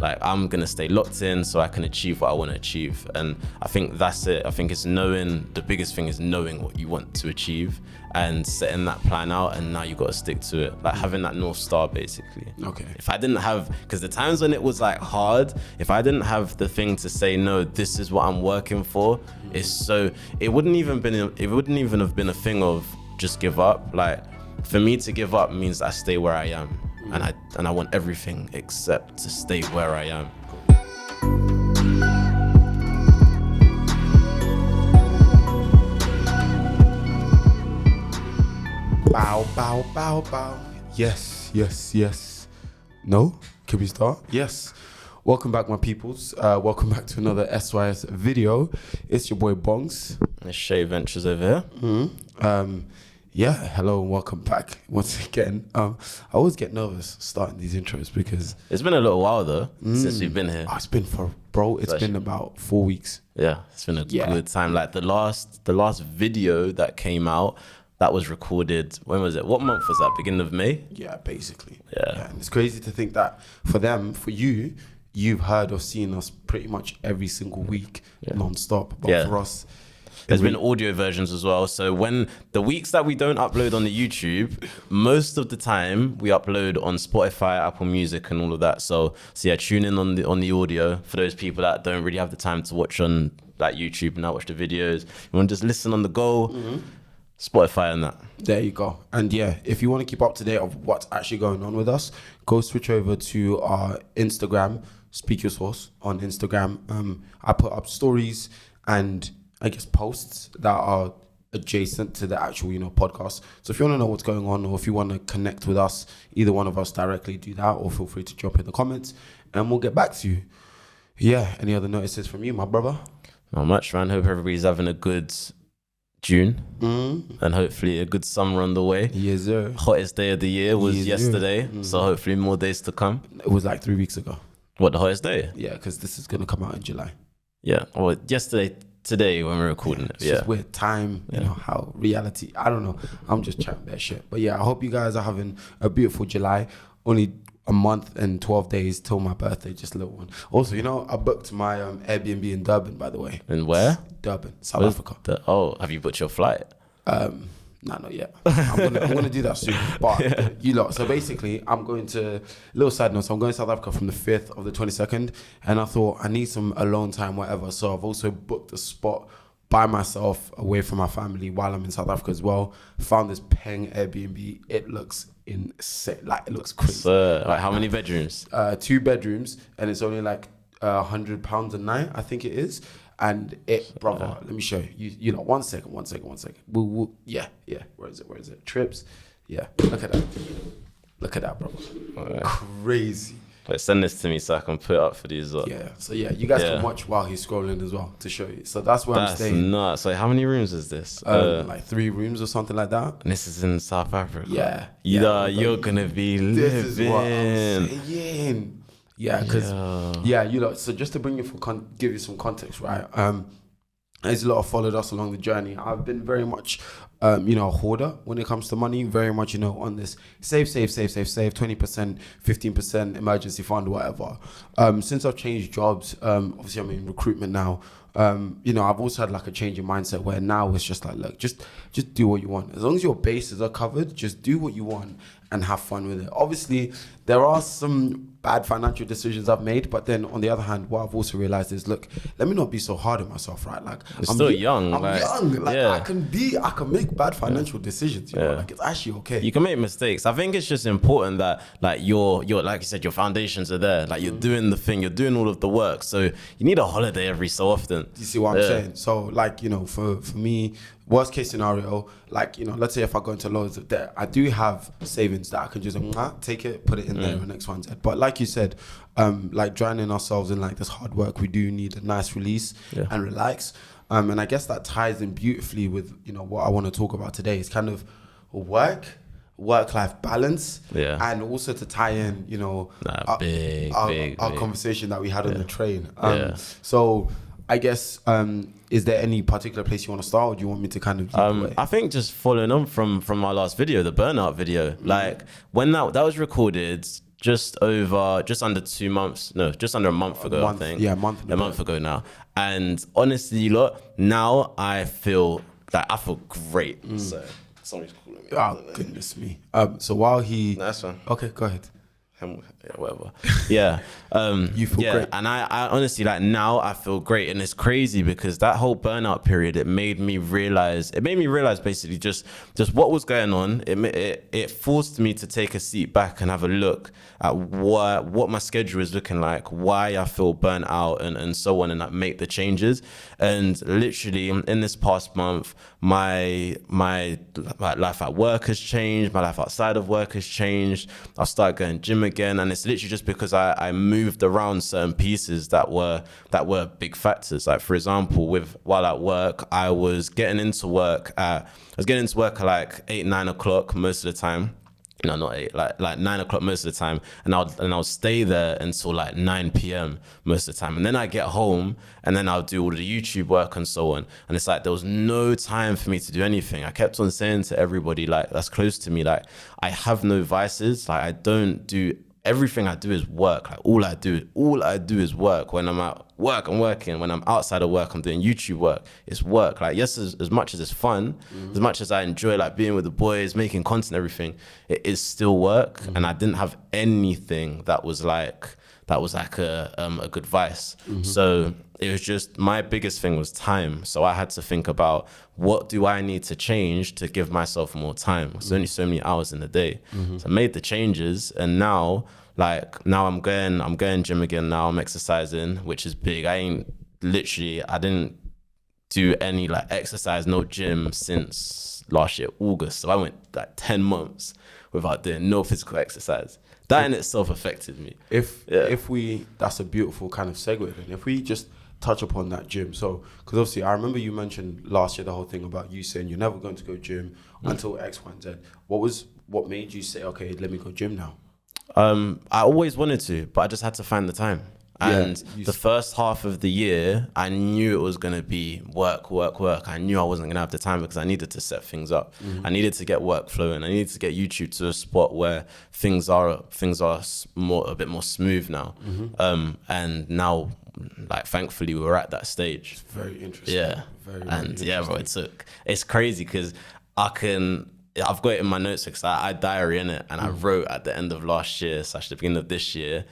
Like, I'm gonna stay locked in so I can achieve what I want to achieve. And I think that's it. I think it's knowing, the biggest thing is knowing what you want to achieve and setting that plan out, and now you got to stick to it. Like having that North Star, basically. Okay. If I didn't have, because the times when it was like hard, if I didn't have the thing to say, no, this is what I'm working for, it wouldn't even have been a thing of just give up. Like, for me to give up means I stay where I am, and I want everything except to stay where I am. Bow, bow, bow, bow. Yes, yes, yes. No? Can we start? Yes. Welcome back, my peoples. Welcome back to another SYS video. It's your boy Bongs. It's Shay Ventures over here. Yeah, hello and welcome back once again. I always get nervous starting these intros because it's been a little while though since we've been here. It's been been about 4 weeks. Yeah, it's been a good time. Like the last video that came out, that was recorded, when was it? What month was that? Beginning of May? Yeah, basically. Yeah. And it's crazy to think that for you, you've heard or seen us pretty much every single week, non-stop. But for us, there's been audio versions as well. So when the weeks that we don't upload on the YouTube, most of the time we upload on Spotify, Apple Music and all of that. So yeah, tune in on the audio for those people that don't really have the time to watch on like YouTube and not watch the videos. You want to just listen on the go, Spotify and that. There you go. And yeah, if you want to keep up to date of what's actually going on with us, go switch over to our Instagram, Speakyoursauce on Instagram. I put up stories and I guess posts that are adjacent to the actual, podcast. So if you want to know what's going on, or if you want to connect with us, either one of us directly, do that, or feel free to drop in the comments and we'll get back to you. Yeah. Any other notices from you, my brother? Not much, man. Hope everybody's having a good June and hopefully a good summer on the way. Yes, sir. Hottest day of the year was yesterday, so hopefully more days to come. It was like 3 weeks ago. What, the hottest day? Yeah, because this is going to come out in July. Yeah, well, today when we're recording it. It's just weird time, you know, how reality, I don't know. I'm just chatting that shit. But yeah, I hope you guys are having a beautiful July. Only a month and 12 days till my birthday, just a little one. Also, I booked my Airbnb in Durban, by the way. In where? Durban, South Africa. Have you booked your flight? Nah, not yet. I'm gonna do that soon. But so basically, I'm going to, little side note, so I'm going to South Africa from the 5th of the 22nd, and I thought I need some alone time, whatever. So I've also booked a spot by myself away from my family while I'm in South Africa as well. Found this paying Airbnb. It looks insane. Like, it looks crazy. Like how many bedrooms? 2 bedrooms, and it's only like £100 a night, I think it is. And brother, let me show you. One second. Yeah. Where is it? Trips. Yeah. Look at that, brother. Right. Crazy. Like, send this to me so I can put it up for these. Yeah. So yeah, you guys can watch while he's scrolling as well to show you. So that's where I'm staying. That's nuts. Like, how many rooms is this? Like 3 rooms or something like that. And this is in South Africa. Yeah. You're gonna be living. This is what I'm saying. Yeah, because so just to bring you give you some context, right? As a lot of followed us along the journey, I've been very much, a hoarder when it comes to money. Very much, on this save, 20%, 15% emergency fund, whatever. Since I've changed jobs, obviously I'm in recruitment now. I've also had like a change in mindset where now it's just like, look, just do what you want. As long as your bases are covered, just do what you want and have fun with it. Obviously, there are some bad financial decisions I've made, but then on the other hand, what I've also realized is, look, let me not be so hard on myself, right? Like, I'm still young. I'm young. Like, I can make bad financial decisions. Like, it's actually okay. You can make mistakes. I think it's just important that, like, your like you said, your foundations are there. Like, you're doing the thing, you're doing all of the work. So you need a holiday every so often. You see what I'm saying? So, like, for me, worst case scenario, like, let's say if I go into loads of debt, I do have savings that I can just take it, put it in there, and X, Y, and Z. But like you said, like drowning ourselves in like this hard work, we do need a nice release and relax. And I guess that ties in beautifully with, what I want to talk about today is kind of work-life balance, and also to tie in, our conversation that we had on the train. So I guess, is there any particular place you want to start, or do you want me to kind of away? I think just following on from my last video, the Burnout video, like when that was recorded just under 2 months. No, just under a month ago, I think. Yeah, a month ago now. And honestly, now I feel great. So somebody's calling me. Oh, goodness me. So while he... That's fine. Okay, go ahead. Yeah, whatever. Yeah. You feel great. And I honestly, like, now I feel great. And it's crazy because that whole burnout period, it made me realize basically just what was going on. It forced me to take a seat back and have a look at what my schedule is looking like, why I feel burnt out and so on, and like make the changes. And literally in this past month, my life at work has changed. My life outside of work has changed. I've started going gym again, and it's literally just because I moved around certain pieces that were big factors. Like, for example, while at work, I was getting into work at like 8-9 o'clock most of the time. No, not 8, like 9 o'clock most of the time, and I'll stay there until like 9 p.m. most of the time, and then I get home and then I'll do all the YouTube work and so on. And it's like there was no time for me to do anything. I kept on saying to everybody like that's close to me, like, I have no vices. Like, I don't do, everything I do is work. Like, all I do is work. When I'm at work, I'm working. When I'm outside of work, I'm doing YouTube work. It's work. Like, yes, as much as it's fun, as much as I enjoy like being with the boys, making content, everything, it is still work. And I didn't have anything that was like a good vice. So it was just, my biggest thing was time. So I had to think about, what do I need to change to give myself more time? There's only so many hours in the day. So I made the changes, and now I'm going gym again now. I'm exercising, which is big. I didn't do any like exercise, no gym since last year, August. So I went like 10 months without doing no physical exercise. That in itself affected me. That's a beautiful kind of segue. And if we just touch upon that gym. So, because obviously I remember you mentioned last year the whole thing about you saying you're never going to go gym until X, Y, and Z. What made you say, okay, let me go gym now? I always wanted to, but I just had to find the time. And the first half of the year, I knew it was going to be work. I knew I wasn't going to have the time because I needed to set things up. I needed to get work flowing. I needed to get YouTube to a spot where things are a bit more smooth now. And now, like, thankfully, we're at that stage. It's very interesting. Yeah. Very interesting. Yeah, bro, it's crazy because I've got it in my notes because I diary in it, and I wrote at the end of last year / the beginning of this year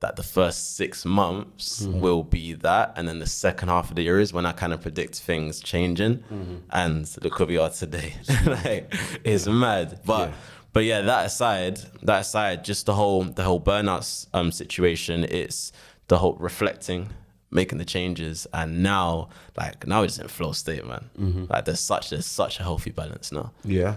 that the first 6 months will be that, and then the second half of the year is when I kind of predict things changing. And look where we are today. Like, it's mad. But yeah, that aside, just the whole burnout situation, it's the whole reflecting, making the changes, and now it's in flow state, man. Like, there's such a healthy balance now. Yeah.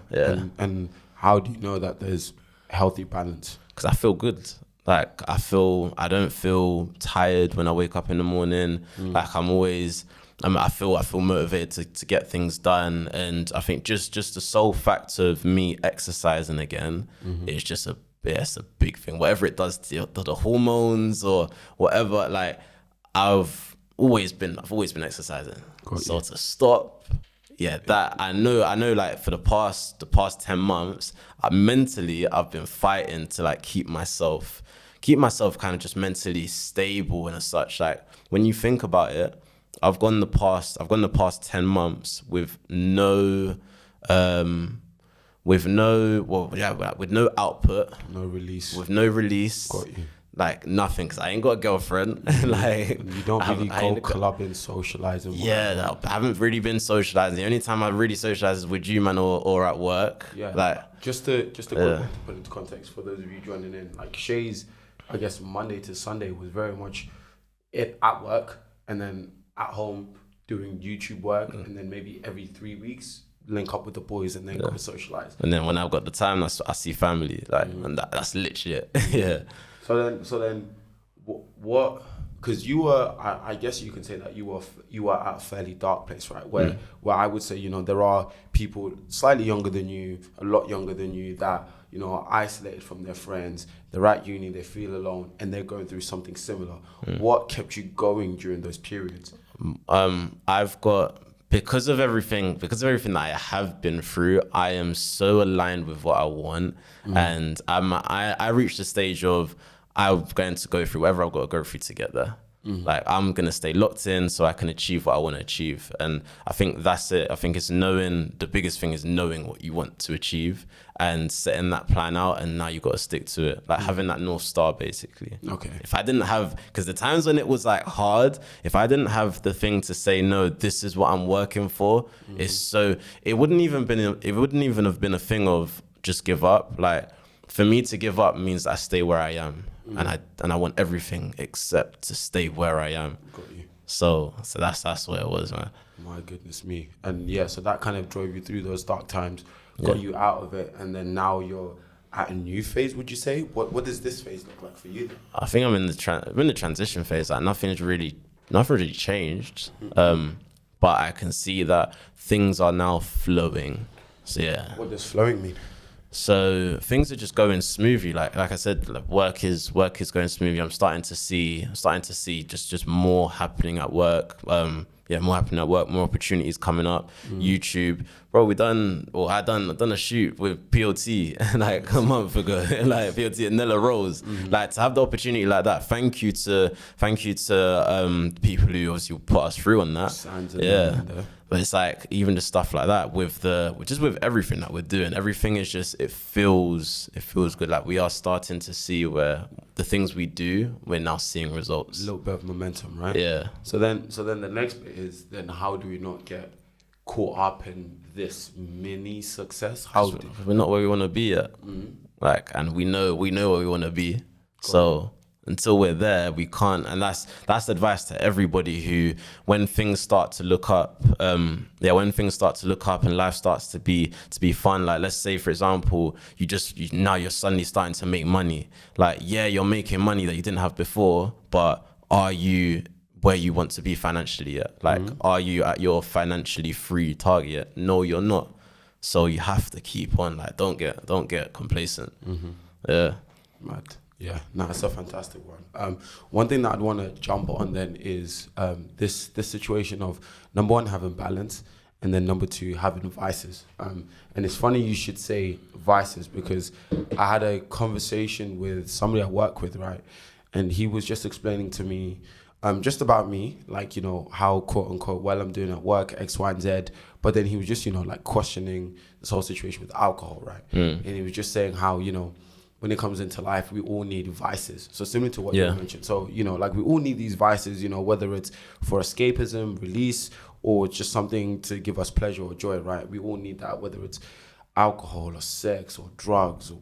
And how do you know that there's healthy balance? Because I feel good. Like, I don't feel tired when I wake up in the morning. Like, I feel motivated to get things done. And I think just the sole fact of me exercising again is just it's a big thing. Whatever it does to the hormones or whatever, like, I've always been exercising. So to stop, that I know like for the past 10 months, mentally I've been fighting to like keep myself kind of just mentally stable and as such. Like, when you think about it, I've gone the past 10 months with no output, with no release. Got you. Like, nothing, because I ain't got a girlfriend. Like, you don't really go clubbing, socializing. Yeah, I haven't really been socializing. The only time I really socialize is with you, man, or at work. Yeah. Like, just to put into context for those of you joining in, like, Shay's, I guess, Monday to Sunday was very much it at work, and then at home doing YouTube work, and then maybe every 3 weeks link up with the boys and then go socialize. And then when I've got the time, I see family. Like, and that's literally it. Yeah. So then, what? Because you were, I guess you can say that you were at a fairly dark place, right? Where I would say, there are people slightly younger than you, a lot younger than you, that are isolated from their friends. They're at uni, they feel alone, and they're going through something similar. What kept you going during those periods? I've got because of everything that I have been through, I am so aligned with what I want, and I reached the stage of I'm going to go through whatever I've got to go through to get there. Like I'm gonna stay locked in so I can achieve what I want to achieve, and I think that's it. I think it's knowing, the biggest thing is knowing what you want to achieve and setting that plan out, and now you got to stick to it, like having that North Star basically. Okay. If I didn't have, because the times when it was like hard, if I didn't have the thing to say no, this is what I'm working for, it's so it wouldn't even have been a thing of just give up. Like for me to give up means I stay where I am. And I want everything except to stay where I am. Got you. So that's what it was, man. My goodness me. And yeah, so that kind of drove you through those dark times, got you out of it, and then now you're at a new phase, would you say? What does this phase look like for you then? I think I'm in the transition phase. Like nothing really changed. But I can see that things are now flowing. So yeah. What does flowing mean? So things are just going smoothly. Like I said, like work is going smoothly. I'm starting to see just more happening at work. More happening at work, more opportunities coming up. YouTube, bro. I done a shoot with POT like a month ago, like POT and Nella Rose. Like to have the opportunity like that. Thank you to people who obviously put us through on that. Yeah. But it's like even just stuff like that with everything that we're doing. Everything is just it feels good. Like we are starting to see where the things we do, we're now seeing results. A little bit of momentum, right? Yeah. So then the next bit is then how do we not get caught up in this mini success? We're not where we want to be yet. Like, and we know where we want to be. So until we're there, we can't. And that's advice to everybody who, when things start to look up, and life starts to be fun. Like, let's say, for example, now you're suddenly starting to make money. Like, yeah, you're making money that you didn't have before, but are you where you want to be financially yet? Like, are you at your financially free target yet? No, you're not. So you have to keep on. Like, don't get complacent. Yeah. Mad. Yeah, no, it's a fantastic one. One thing that I'd want to jump on then is this situation of number one, having balance, and then number two, having vices. And it's funny you should say vices, because I had a conversation with somebody I work with, right? And he was just explaining to me just about me, like, you know, how quote unquote well I'm doing at work, X, Y, and Z. But then he was just, you know, like questioning this whole situation with alcohol, right? And he was just saying how, you know, when it comes into life, we all need vices. So similar to what you mentioned. So, you know, like we all need these vices, you know, whether it's for escapism, release, or just something to give us pleasure or joy, right? We all need that, whether it's alcohol or sex or drugs or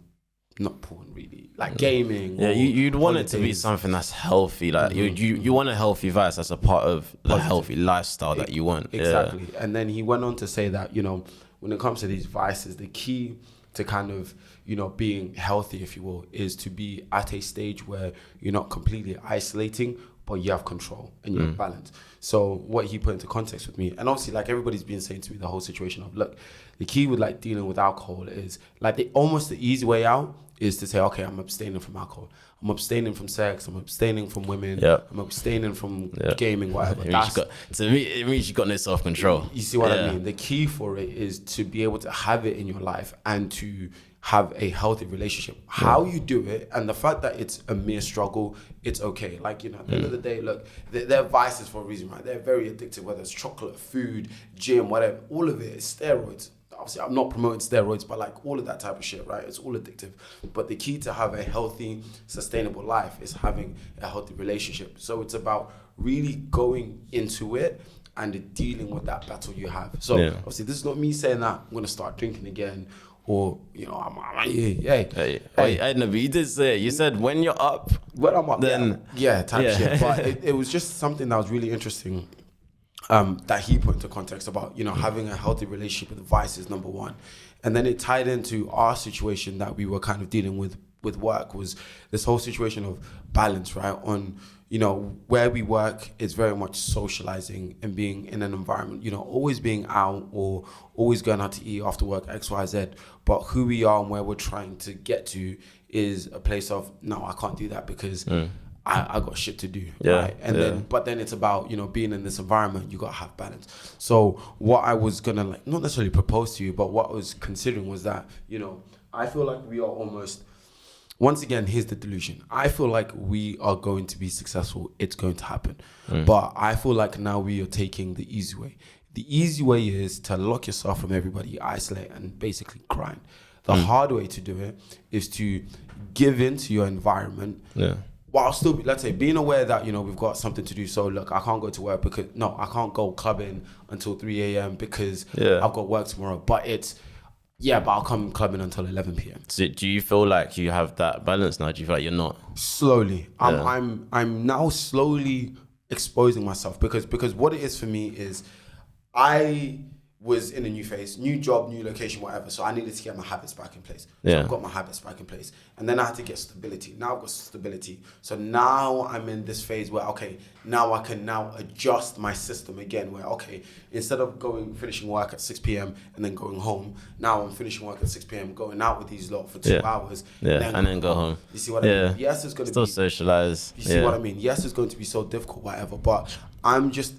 not porn really, like gaming. Yeah, you'd want it to be something that's healthy. Like you want a healthy vice as a part of the healthy lifestyle that you want. Exactly. Yeah. And then he went on to say that, you know, when it comes to these vices, the key to kind of, you know, being healthy, if you will, is to be at a stage where you're not completely isolating, but you have control and you have balance. So what he put into context with me, and obviously like everybody's been saying to me the whole situation of, look, the key with like dealing with alcohol is like the easy way out is to say, okay, I'm abstaining from alcohol. I'm abstaining from sex. I'm abstaining from women. I'm abstaining from gaming, whatever. It means you got no self-control. You see what I mean? The key for it is to be able to have it in your life and to have a healthy relationship. How you do it, and the fact that it's a mere struggle, it's okay. Like, you know, at the end of the day, look, they're vices for a reason, right? They're very addictive, whether it's chocolate, food, gym, whatever. All of it is steroids. Obviously, I'm not promoting steroids, but like all of that type of shit, right? It's all addictive. But the key to have a healthy, sustainable life is having a healthy relationship. So it's about really going into it and dealing with that battle you have. So obviously, this is not me saying that I'm going to start drinking again, or, you know, Hey, I know, but you did say it. You said when you're up, when I'm up, then type shit. But it was just something that was really interesting. That he put into context about, you know, having a healthy relationship with vices, number one. And then it tied into our situation that we were kind of dealing with work, was this whole situation of balance, right? On, you know, where we work is very much socializing and being in an environment, you know, always being out or always going out to eat after work, X, Y, Z. But who we are and where we're trying to get to is a place of, no, I can't do that because I got shit to do, Yeah, right? And yeah. then, but then it's about, you know, being in this environment, you got to have balance. So what I was gonna, like, not necessarily propose to you, but what I was considering was that, you know, I feel like we are almost, once again, here's the delusion. I feel like we are going to be successful. It's going to happen. But I feel like now we are taking the easy way. The easy way is to lock yourself from everybody, isolate, and basically grind. The hard way to do it is to give into your environment. Yeah. While still, let's say, being aware that, you know, we've got something to do. So look, I can't go to work because, no, I can't go clubbing until 3 a.m. because I've got work tomorrow. But but I'll come clubbing until 11 p.m. So do you feel like you have that balance now? Do you feel like you're not? Slowly. I'm now slowly exposing myself because what it is for me is I was in a new phase, new job, new location, whatever. So I needed to get my habits back in place. So I've got my habits back in place. And then I had to get stability. Now I've got stability. So now I'm in this phase where, okay, now I can now adjust my system again where, okay, instead of finishing work at 6 p.m. and then going home, now I'm finishing work at 6 p.m., going out with these lot for 2 hours. And then go home. You see what I mean? Yes, it's going to still socialize. You see what I mean? Yes, it's going to be so difficult, whatever, but I'm just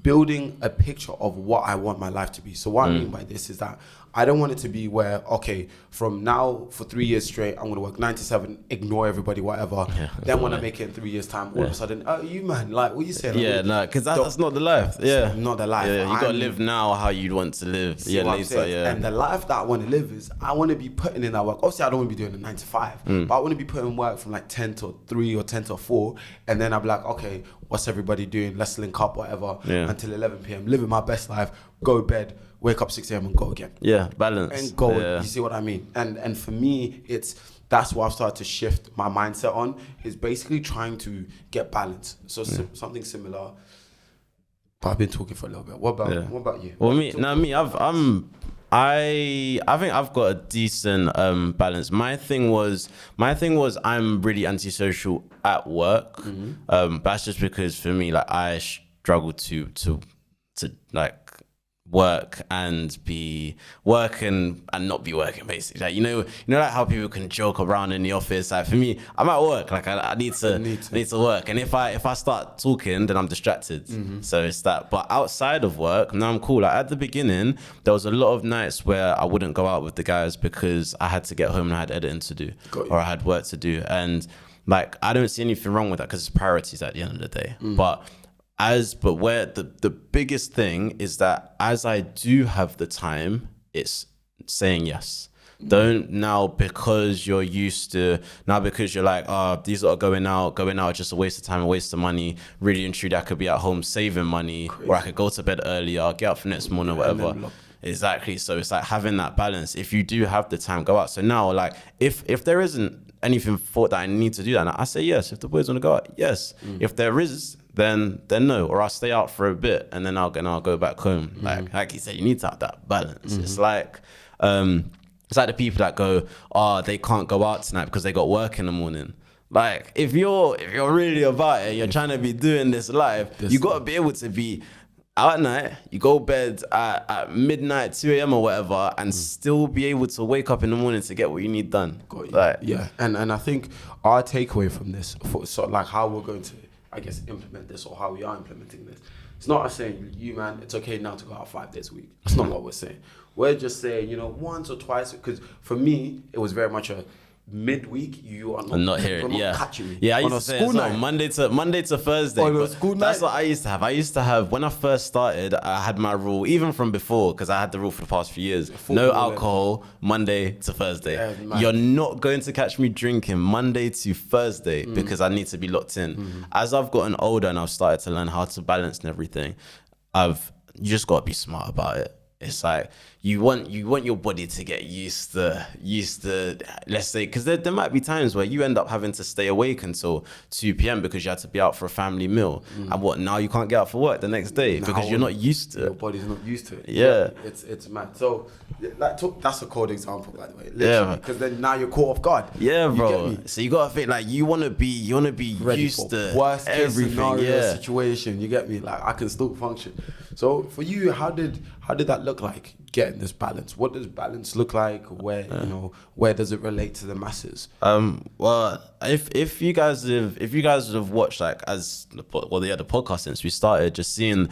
building a picture of what I want my life to be. So what I mean by this is that I don't want it to be where, okay, from now for 3 years straight, I'm going to work 9 to 7, ignore everybody, whatever. Then when I make it in 3 years time, all of a sudden, you man, like, what you saying? Yeah, no, because that's not the life. Yeah. Not the life. Yeah, you got to live now how you'd want to live. Yeah, later, And the life that I want to live is, I want to be putting in that work. Obviously, I don't want to be doing a 9 to 5, but I want to be putting work from like 10 to 3 or 10 to 4. And then I'll be like, okay, what's everybody doing? Let's link up, whatever, until 11 p.m. Living my best life, go to bed, wake up 6 a.m. and go again. Yeah, balance. And go. You see what I mean? And for me, that's what I've started to shift my mindset on, is basically trying to get balance. So something similar. But I've been talking for a little bit. What about you? Well, I think I've got a decent balance. My thing was I'm really antisocial at work. That's just because for me, like, I struggle to like work and not be working, basically. Like, you know like how people can joke around in the office. Like, for me, I'm at work. Like, I need to work. And if I start talking, then I'm distracted. So it's that. But outside of work, now I'm cool. Like, at the beginning, there was a lot of nights where I wouldn't go out with the guys because I had to get home and I had editing to do, or I had work to do. And like, I don't see anything wrong with that because it's priorities at the end of the day. But where the biggest thing is that as I do have the time, it's saying yes. Don't now because you're like, oh, these are going out, just a waste of time, a waste of money. Really and truly, I could be at home saving money. Crazy. Or I could go to bed earlier, get up for next morning, whatever. Exactly. So it's like having that balance. If you do have the time, go out. So now, like, if there isn't anything thought that I need to do that, I say yes. If the boys want to go out, yes. If there is, then no, or I'll stay out for a bit and then I'll go back home. Like you said, you need to have that balance. It's like the people that go, oh, they can't go out tonight because they got work in the morning. Like, if you're really about it, you're trying to be doing this live, you got to be able to be out at night, you go to bed at midnight, 2 a.m. or whatever, and still be able to wake up in the morning to get what you need done. Like, yeah, and I think our takeaway from this, so like how we're going to, I guess, implement this, or how we are implementing this, it's not us saying, you man, it's okay now to go out 5 days a week. That's not what we're saying. We're just saying, once or twice, because for me, it was very much a midweek, you are not here. Yeah, catching me. Yeah, I used to say so, Monday to Thursday. Oh, school night? That's what I used to have. I used to have, when I first started, I had my rule, even from before, because I had the rule for the past few years. No alcohol, Monday to Thursday. Yeah, you're not going to catch me drinking Monday to Thursday because I need to be locked in. As I've gotten older and I've started to learn how to balance and everything, you just got to be smart about it. It's like you want your body to get used to let's say, because there might be times where you end up having to stay awake until 2 p.m. because you had to be out for a family meal. And now you can't get out for work the next day because you're not used to it. Your body's not used to it. Yeah. It's mad. So That's a cold example, by the way. Literally, because then now you're caught off guard. Yeah, You bro. get me? So you gotta think like you wanna be Ready used for to worst case everything. scenario Yeah. situation. You get me? Like I can still function. So for you, how did that look like getting this balance? What does balance look like? Where where does it relate to the masses? Well, if you guys have watched like the podcast since we started, just seeing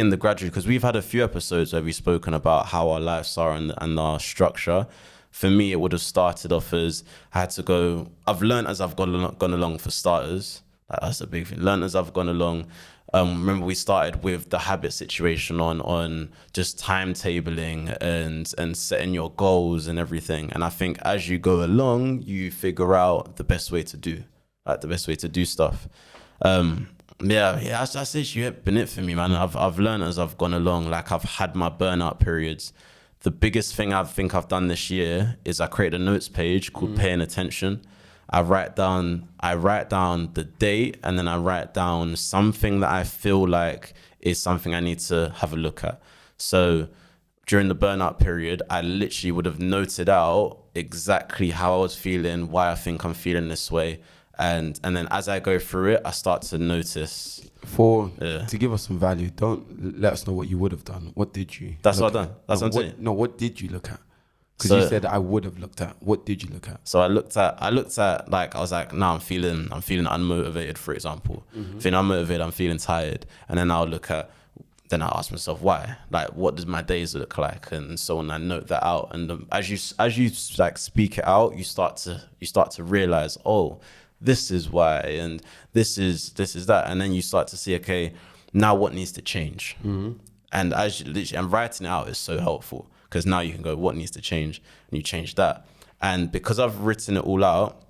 the gradual, because we've had a few episodes where we've spoken about how our lives are and our structure. For me, it would have started off as I've learned as I've gone along, for starters. Like, that's a big thing. Learned as I've gone along. Remember, we started with the habit situation on just timetabling and setting your goals and everything. And I think as you go along, you figure out the best way to do stuff. That's literally been it for me, man. I've learned as I've gone along. Like, I've had my burnout periods. The biggest thing I think I've done this year is I created a notes page called Paying Attention. I write down the date, and then I write down something that I feel like is something I need to have a look at. So during the burnout period, I literally would have noted out exactly how I was feeling, why I think I'm feeling this way. And then as I go through it, I start to notice. To give us some value, don't let us know what you would have done. What did you? That's what I've done. That's what I'm saying. No, what did you look at? Because you said I would have looked at. What did you look at? So I looked at like, I was like, I'm feeling unmotivated, for example. Feeling unmotivated, I'm feeling tired. And then then I ask myself why. Like, what does my days look like? And so on, I note that out. And as you like speak it out, you start to realize, oh, this is why, and this is that. And then you start to see, okay, now what needs to change? And and writing it out is so helpful, because now you can go, what needs to change? And you change that. And because I've written it all out,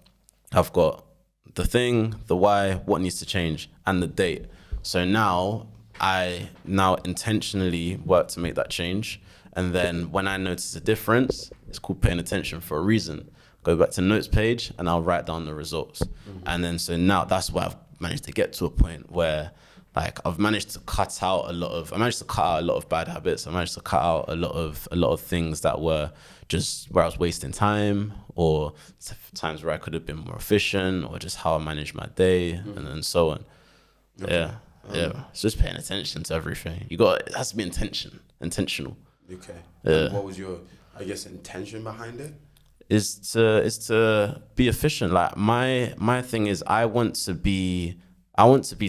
I've got the thing, the why, what needs to change, and the date. So now I intentionally work to make that change. And then when I notice a difference, it's called paying attention for a reason. Go back to the notes page and I'll write down the results. And then so now that's why I've managed to get to a point where, like, I've managed to cut out a lot of bad habits. I managed to cut out a lot of things that were just where I was wasting time, or times where I could have been more efficient, or just how I managed my day, and so on. Okay. Yeah. It's just paying attention to everything. It has to be intentional. Okay. Yeah. And what was your, I guess, intention behind it? Is to be efficient. Like, my thing is, I want to be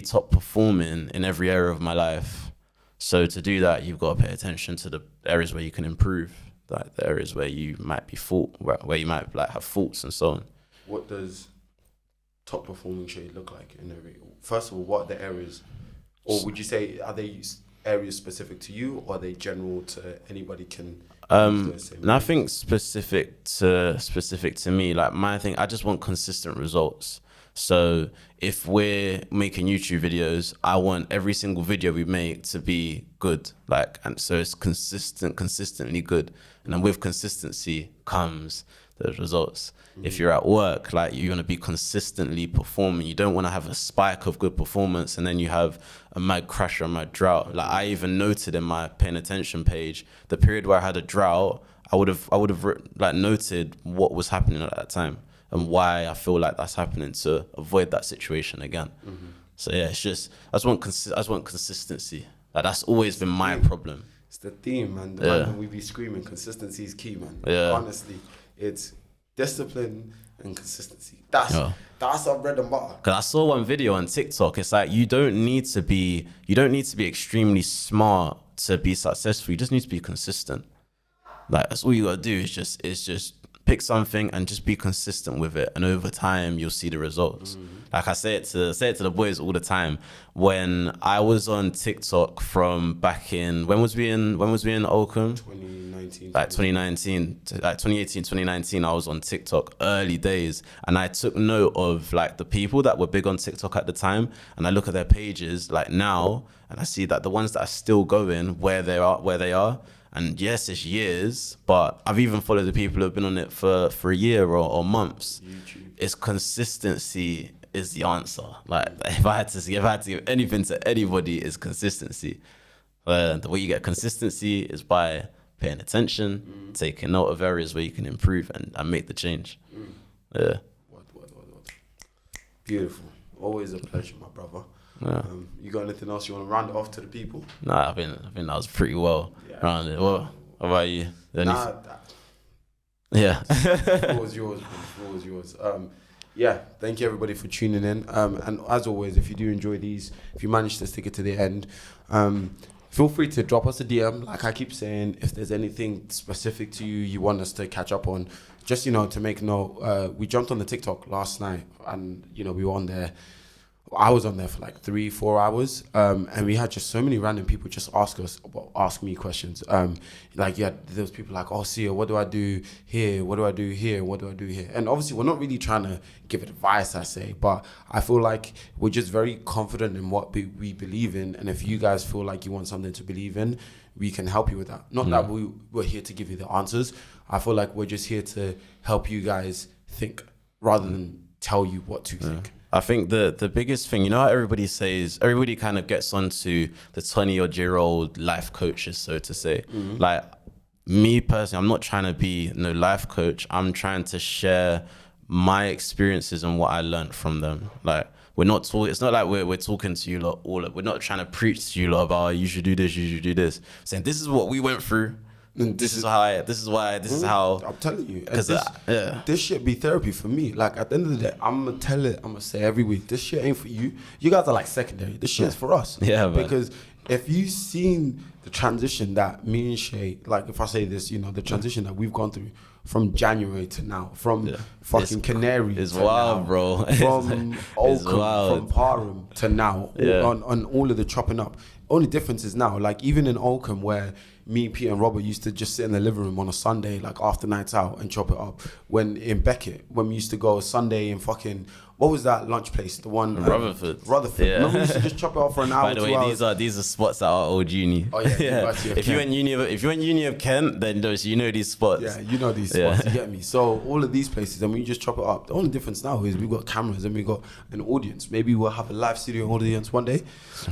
top performing in every area of my life. So to do that, you've got to pay attention to the areas where you can improve, like the areas where you might be where you might like have faults and so on. What does top performing shade look like in every? First of all, what are the areas, or would you say, are they areas specific to you, or are they general to anybody can? And I think specific to me, like, my thing, I just want consistent results. So if we're making YouTube videos, I want every single video we make to be good, like, and so it's consistently good. And then with consistency comes the results. If you're at work, like, you want to be consistently performing. You don't want to have a spike of good performance and then you have a mad crash or a mad drought. Like, I even noted in my paying attention page, the period where I had a drought, I would have like noted what was happening at that time and why I feel like that's happening, to avoid that situation again. So yeah, it's just, I just want consistency. Like, that's always been my problem. It's the theme, man. Man, we be screaming, consistency is key, man. Yeah. Honestly, it's discipline and consistency. That's our bread and butter. Because I saw one video on TikTok. It's like, you don't need to be extremely smart to be successful. You just need to be consistent. Like, that's all you gotta do is just pick something and just be consistent with it, and over time you'll see the results. Like, I say it to the boys all the time. When I was on TikTok from back in, when was we in Oakham? 2019. Like 2019, like 2018, 2019, I was on TikTok early days, and I took note of, like, the people that were big on TikTok at the time, and I look at their pages like now, and I see that the ones that are still going where they are. And yes, it's years, but I've even followed the people who have been on it for a year or months. YouTube. It's consistency is the answer. Like, if I had to give anything to anybody, is consistency. The way you get consistency is by paying attention, taking note of areas where you can improve and make the change. Yeah. What. Beautiful. Always a pleasure, my brother. Yeah. You got anything else you want to round it off to the people? Nah, I think that was pretty well rounded. What about you? Yeah. Floor was yours, man. Floor was yours. Yeah, thank you everybody for tuning in. And as always, if you do enjoy these, if you manage to stick it to the end, feel free to drop us a DM. Like I keep saying, if there's anything specific to you want us to catch up on, just, to make note, we jumped on the TikTok last night and, we were on there. I was on there for like 3-4 hours, and we had just so many random people just ask me questions. There was people like, oh, Sia, what do I do here? What do I do here? What do I do here? And obviously, we're not really trying to give advice, I say, but I feel like we're just very confident in what we believe in. And if you guys feel like you want something to believe in, we can help you with that. Not that we're here to give you the answers. I feel like we're just here to help you guys think rather than tell you what to think. I think the biggest thing, how everybody kind of gets onto the 20-odd-year-old life coaches, so to say. Like me personally, I'm not trying to be no life coach. I'm trying to share my experiences and what I learned from them. Like we're not talking. It's not like we're talking to you lot all. We're not trying to preach to you lot about you should do this, you should do this. Saying this is what we went through. This is how I'm telling you, this shit be therapy for me. Like at the end of the day, I'm gonna say every week, this shit ain't for you. You guys are like secondary. This shit's for us. Yeah, man. Because if you've seen the transition that me and Shay, like if I say this, the transition that we've gone through from January to now, from fucking Canary it's to wild, now, bro. from Oakham, from Parham to now, on all of the chopping up. Only difference is now, like even in Oakham where me, Pete and Robert used to just sit in the living room on a Sunday, like after nights out and chop it up. When in Beckett, when we used to go Sunday in fucking, what was that lunch place? The one Rutherford. Yeah. Remember we used to just chop it up for an hour. By the way, these are spots that are old uni. Oh yeah. If you went uni of Kent, then you know these spots. Yeah, you know these spots. You get me. So all of these places, and we just chop it up. The only difference now is we've got cameras and we got an audience. Maybe we'll have a live studio audience one day.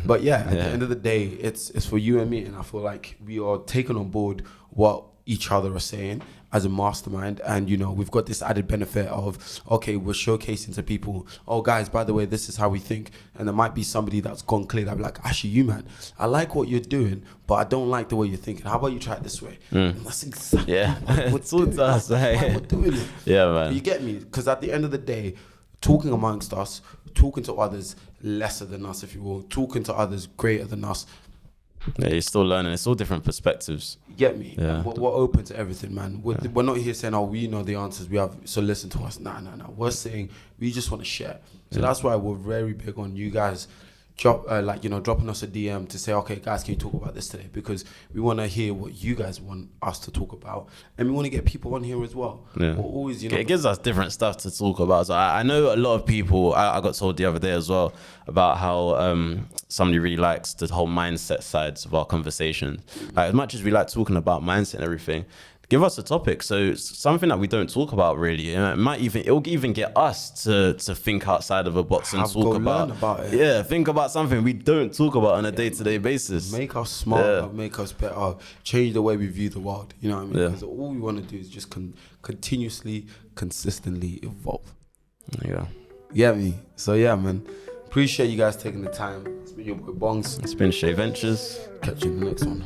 But at the end of the day, it's for you and me, and I feel like we are taking on board what each other are saying as a mastermind, and we've got this added benefit of, okay, we're showcasing to people, oh guys, by the way, this is how we think. And there might be somebody that's gone clear that'll be like, actually, you man, I like what you're doing, but I don't like the way you're thinking. How about you try it this way? And that's exactly why we're doing it. Yeah, man. You get me? Because at the end of the day, talking amongst us, talking to others lesser than us, if you will, talking to others greater than us. Yeah, you're still learning. It's all different perspectives. You get me? Yeah. We're open to everything, man. We're not here saying, oh, we know the answers. So listen to us. Nah. We're saying we just want to share. So that's why we're very big on you guys dropping us a DM to say, okay, guys, can you talk about this today? Because we want to hear what you guys want us to talk about, and we want to get people on here as well. Yeah. We're always, it gives us different stuff to talk about. So I know a lot of people. I got told the other day as well about how somebody really likes the whole mindset sides of our conversation. Like as much as we like talking about mindset and everything, give us a topic. So something that we don't talk about really. It'll even get us to think outside of a box and talk about it. Yeah, think about something we don't talk about on a day-to-day basis. Make us smarter, make us better, change the way we view the world. You know what I mean? Because all we want to do is just continuously, consistently evolve. Yeah. Yeah, me. So yeah, man. Appreciate you guys taking the time. It's been your boy Bongs. It's been Shay Ventures. Catch you in the next one.